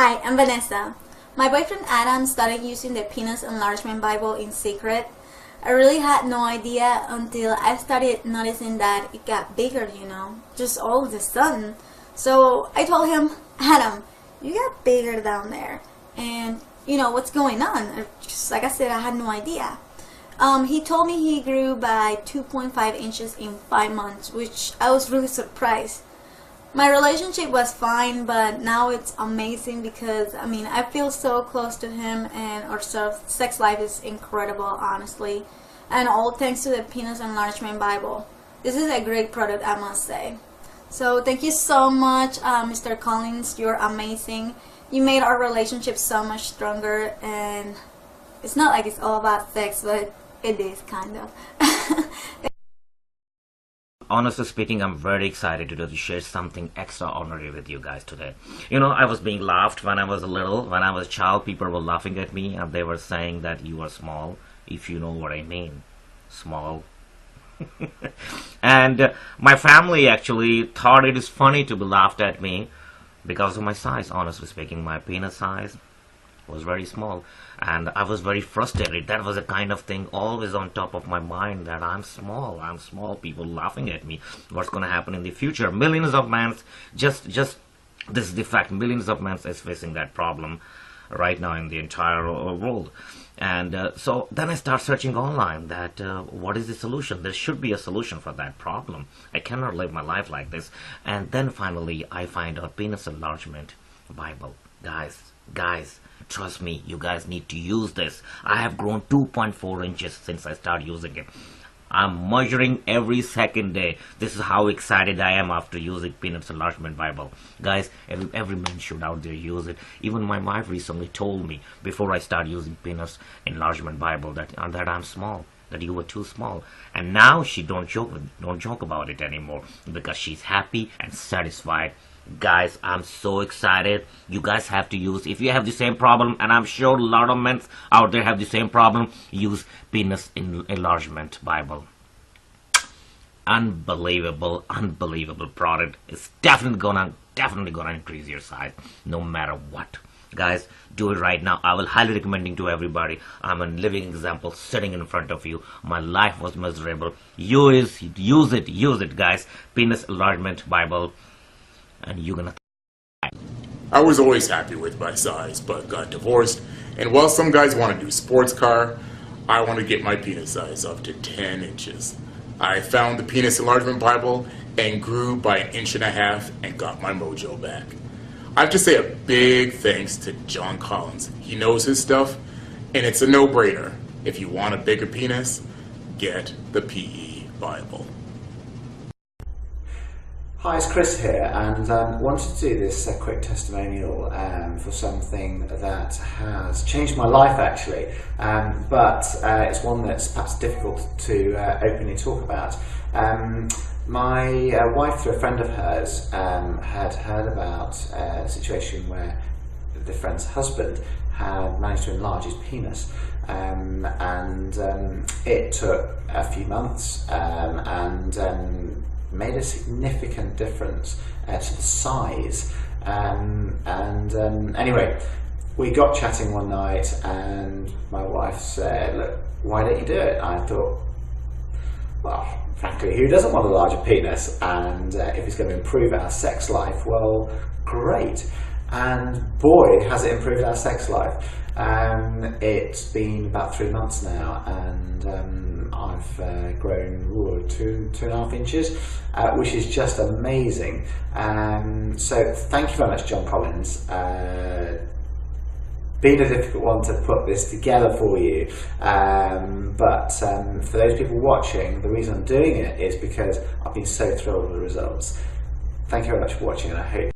Hi, I'm Vanessa. My boyfriend Adam started using the Pennis enlargement Bible in secret. I really had no idea until I started noticing that it got bigger, just all of a sudden. So I told him, Adam, you got bigger down there. And what's going on? Just like I said, I had no idea. He told me he grew by 2.5 inches in 5 months, which I was really surprised. My relationship was fine, but now it's amazing because I feel so close to him, and our sex life is incredible, honestly, and all thanks to the Pennis enlargement Bible. This is a great product, I must say. So thank you so much, Mr. Collins. You're amazing. You made our relationship so much stronger, and it's not like it's all about sex, but it is kind of. Honestly speaking, I'm very excited to share something extraordinary with you guys today. I was being laughed when I was little. When I was a child, people were laughing at me and they were saying that you are small, if you know what I mean. Small. And my family actually thought it is funny to be laughed at me because of my size. Honestly speaking, my penis size was very small, and I was very frustrated. That was a kind of thing always on top of my mind, that I'm small, people laughing at me. What's going to happen in the future? Millions of men, just this is the fact, millions of men is facing that problem right now in the entire world. And so then I start searching online that what is the solution? There should be a solution for that problem. I cannot live my life like this. And then finally I find out Pennis enlargement Bible. Guys, trust me, you guys need to use this. I have grown 2.4 inches since I started using it. I'm measuring every second day. This is how excited I am after using Pennis enlargement Bible. Guys, every man should out there use it. Even my wife recently told me before I started using Pennis enlargement Bible that I'm small, that you were too small. And now she don't joke about it anymore because she's happy and satisfied. Guys, I'm so excited. You guys have to use, if you have the same problem, and I'm sure a lot of men out there have the same problem, use Pennis enlargement Bible. Unbelievable product. It's definitely gonna increase your size no matter what. Guys, do it right now. I will highly recommending to everybody. I'm a living example sitting in front of you. My life was miserable. Use it, guys. Pennis enlargement Bible. And you're gonna. I was always happy with my size, but got divorced. And while some guys want to do sports car, I want to get my penis size up to 10 inches. I found the Pennis enlargement Bible and grew by 1.5 inches and got my mojo back. I have to say a big thanks to John Collins. He knows his stuff, and it's a no-brainer. If you want a bigger penis, get the PE Bible. Hi, it's Chris here, and wanted to do this quick testimonial for something that has changed my life actually, but it's one that's perhaps difficult to openly talk about. My wife, through a friend of hers, had heard about a situation where the friend's husband had managed to enlarge his penis, and it took a few months and made a significant difference to the size, anyway, we got chatting one night and my wife said, look, why don't you do it? I thought, well, frankly, who doesn't want a larger penis? And if it's going to improve our sex life, well, great. And boy, has it improved our sex life. It's been about 3 months now, and I've grown 2.5 inches, which is just amazing. So thank you very much, John Collins. Been a difficult one to put this together for you, but for those people watching, the reason I'm doing it is because I've been so thrilled with the results. Thank you very much for watching, and I hope